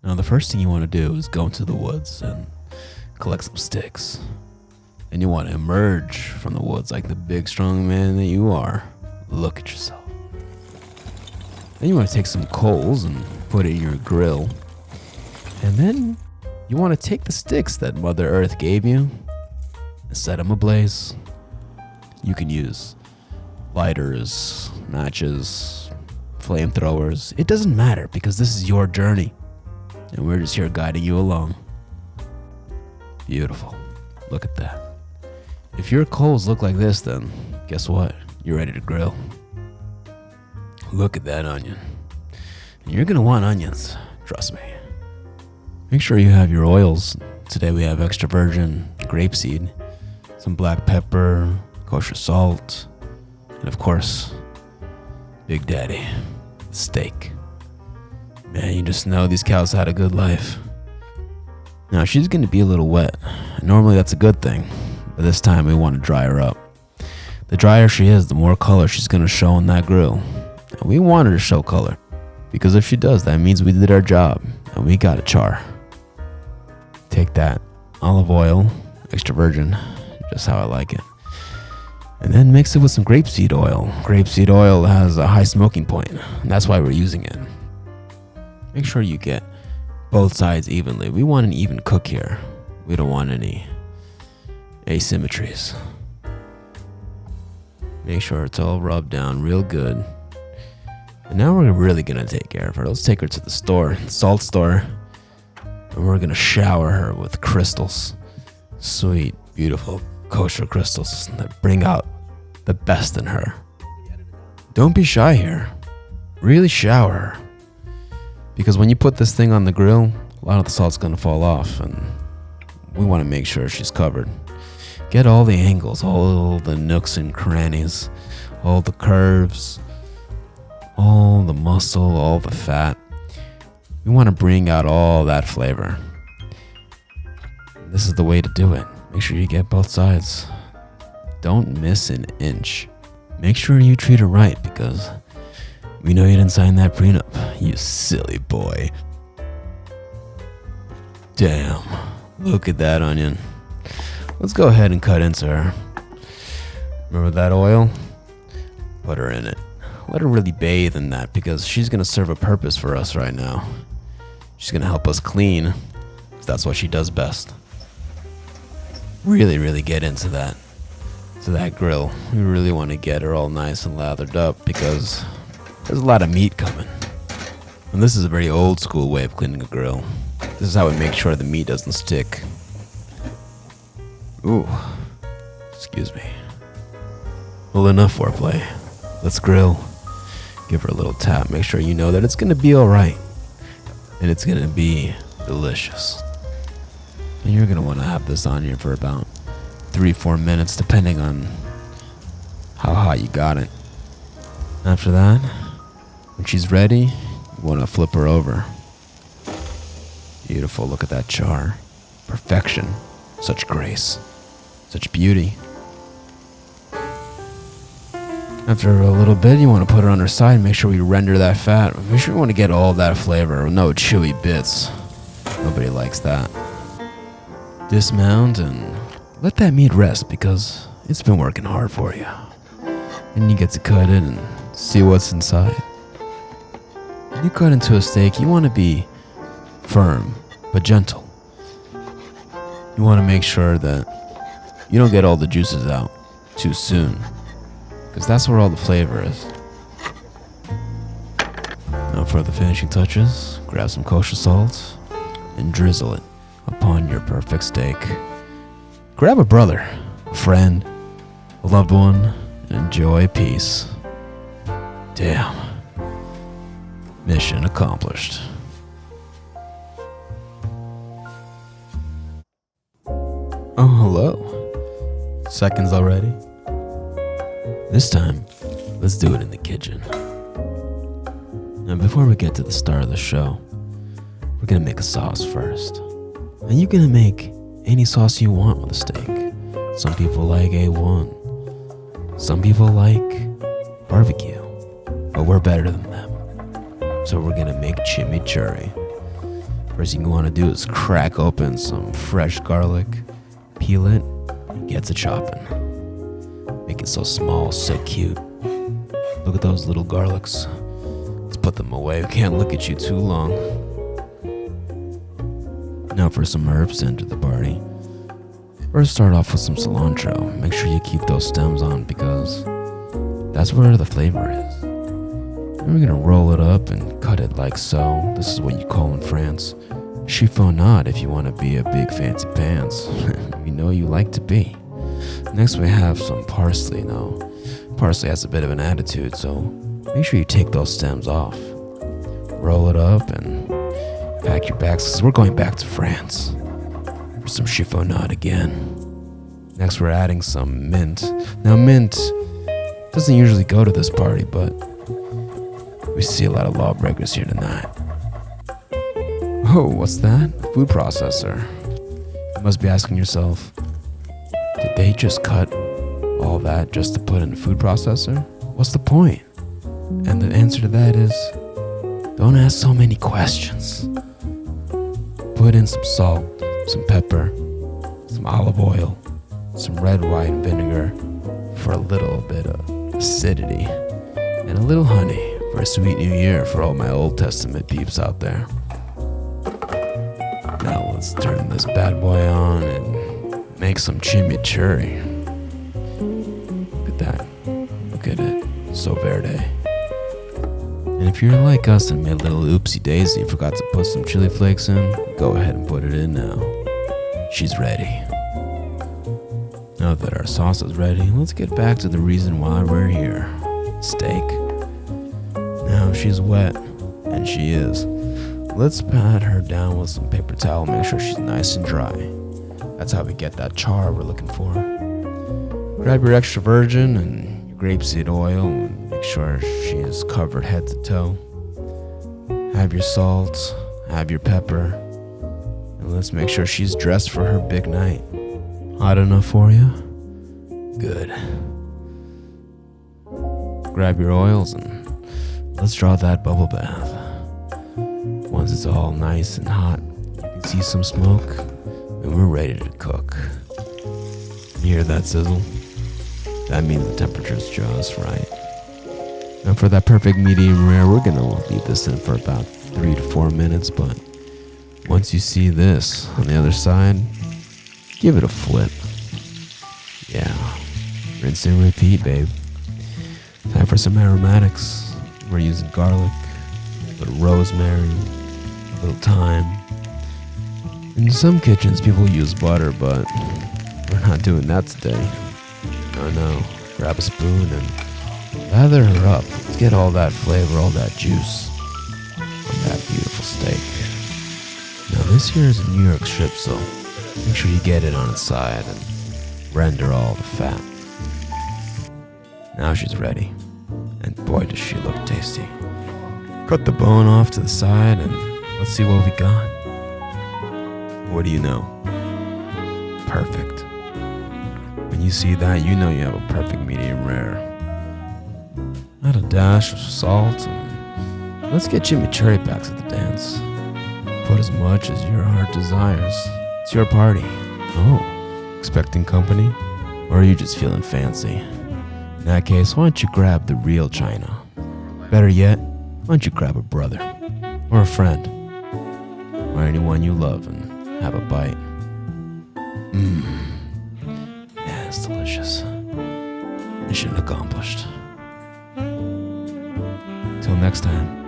Now, the first thing you want to do is go into the woods and collect some sticks. And you want to emerge from the woods like the big, strong man that you are. Look at yourself. Then you want to take some coals and put it in your grill. And then you want to take the sticks that Mother Earth gave you and set them ablaze. You can use lighters, matches, flamethrowers. It doesn't matter because this is your journey. And we're just here guiding you along. Beautiful. Look at that. If your coals look like this, then guess what? You're ready to grill. Look at that onion. And you're going to want onions. Trust me. Make sure you have your oils. Today we have extra virgin grapeseed, some black pepper, kosher salt, and of course, Big Daddy, steak. Man, you just know these cows had a good life. Now, she's going to be a little wet. Normally that's a good thing, but this time we want to dry her up. The drier she is, the more color she's going to show in that grill. And we want her to show color, because if she does, that means we did our job, and we got a char. Take that olive oil, extra virgin, just how I like it. And then mix it with some grapeseed oil. Grapeseed oil has a high smoking point, and that's why we're using it. Make sure you get both sides evenly. We want an even cook here. We don't want any asymmetries. Make sure it's all rubbed down real good. And now we're really gonna take care of her. Let's take her to the store, salt store, and we're gonna shower her with crystals. Sweet, beautiful, kosher crystals that bring out the best in her. Don't be shy here. Really shower her. Because when you put this thing on the grill, a lot of the salt's gonna fall off, and we wanna make sure she's covered. Get all the angles, all the nooks and crannies, all the curves, all the muscle, all the fat. We wanna bring out all that flavor. This is the way to do it. Make sure you get both sides. Don't miss an inch. Make sure you treat her right, because we know you didn't sign that prenup, you silly boy. Damn, look at that onion. Let's go ahead and cut into her. Remember that oil? Put her in it. Let her really bathe in that, because she's gonna serve a purpose for us right now. She's gonna help us clean, because that's what she does best. Really get into that grill. We really want to get her all nice and lathered up, because there's a lot of meat coming. And this is a very old school way of cleaning a grill. This is how we make sure the meat doesn't stick. Ooh, excuse me. Well, enough foreplay. Let's grill. Give her a little tap. Make sure you know that it's gonna be alright. And it's gonna be delicious. And you're gonna wanna have this on here for about 3-4 minutes, depending on how hot you got it. After that, when she's ready, you wanna flip her over. Beautiful, look at that char. Perfection, such grace, such beauty. After a little bit, you want to put her on her side and make sure we render that fat. Make sure we want to get all that flavor, no chewy bits. Nobody likes that. Dismount and let that meat rest, because it's been working hard for you. And you get to cut it and see what's inside. When you cut into a steak, you want to be firm but gentle. You want to make sure that you don't get all the juices out too soon, because that's where all the flavor is. Now for the finishing touches, grab some kosher salt and drizzle it upon your perfect steak. Grab a brother, a friend, a loved one, and enjoy peace. Damn. Mission accomplished. Oh, hello. Seconds already? This time, let's do it in the kitchen. Now, before we get to the start of the show, we're gonna make a sauce first. And you're gonna make any sauce you want with a steak. Some people like A1. Some people like barbecue. But we're better than them. So we're gonna make chimichurri. First thing you want to do is crack open some fresh garlic, peel it, and get to chopping. Make it so small, so cute. Look at those little garlics. Let's put them away. We can't look at you too long. Now for some herbs to enter the party. First, start off with some cilantro. Make sure you keep those stems on because that's where the flavor is. Then we're gonna roll it up and cut it like so. This is what you call in France chiffonade if you want to be a big fancy pants. We know you like to be. Next we have some parsley. Now, parsley has a bit of an attitude, so make sure you take those stems off. Roll it up and pack your bags because we're going back to France for some chiffonade again. Next we're adding some mint. Now mint doesn't usually go to this party, but we see a lot of lawbreakers here tonight. Oh, what's that? A food processor. You must be asking yourself, did they just cut all that just to put in a food processor? What's the point? And the answer to that is, don't ask so many questions. Put in some salt, some pepper, some olive oil, some red wine vinegar for a little bit of acidity, and a little honey for a sweet new year for all my Old Testament peeps out there. Now let's turn this bad boy on and make some chimichurri. Look at that. Look at it. So verde. And if you're like us and made a little oopsie daisy and forgot to put some chili flakes in, go ahead and put it in now. She's ready. Now that our sauce is ready, let's get back to the reason why we're here. Steak. Now she's wet, and she is. Let's pat her down with some paper towel, make sure she's nice and dry. That's how we get that char we're looking for. Grab your extra virgin and your grapeseed oil and make sure she is covered head to toe. Have your salt, have your pepper, and let's make sure she's dressed for her big night. Hot enough for you? Good. Grab your oils and let's draw that bubble bath. Once it's all nice and hot, you can see some smoke, and we're ready to cook. You hear that sizzle? That means the temperature's just right. Now for that perfect medium rare, we're gonna leave this in for about 3 to 4 minutes, but once you see this on the other side, give it a flip. Yeah, rinse and repeat, babe. Time for some aromatics. We're using garlic, a little rosemary, a little thyme. In some kitchens, people use butter, but we're not doing that today. No. Grab a spoon and lather her up. Let's get all that flavor, all that juice from that beautiful steak. Now this here is a New York strip, so make sure you get it on its side and render all the fat. Now she's ready, and boy does she look tasty. Cut the bone off to the side and let's see what we got. What do you know? Perfect. When you see that, you know you have a perfect medium rare. Add a dash of salt and let's get chimichurri packs at the dance. Put as much as your heart desires. It's your party. Oh, expecting company? Or are you just feeling fancy? In that case, why don't you grab the real china? Better yet, why don't you grab a brother, or a friend, or anyone you love and have a bite. Yeah, it's delicious. Mission accomplished. Till next time.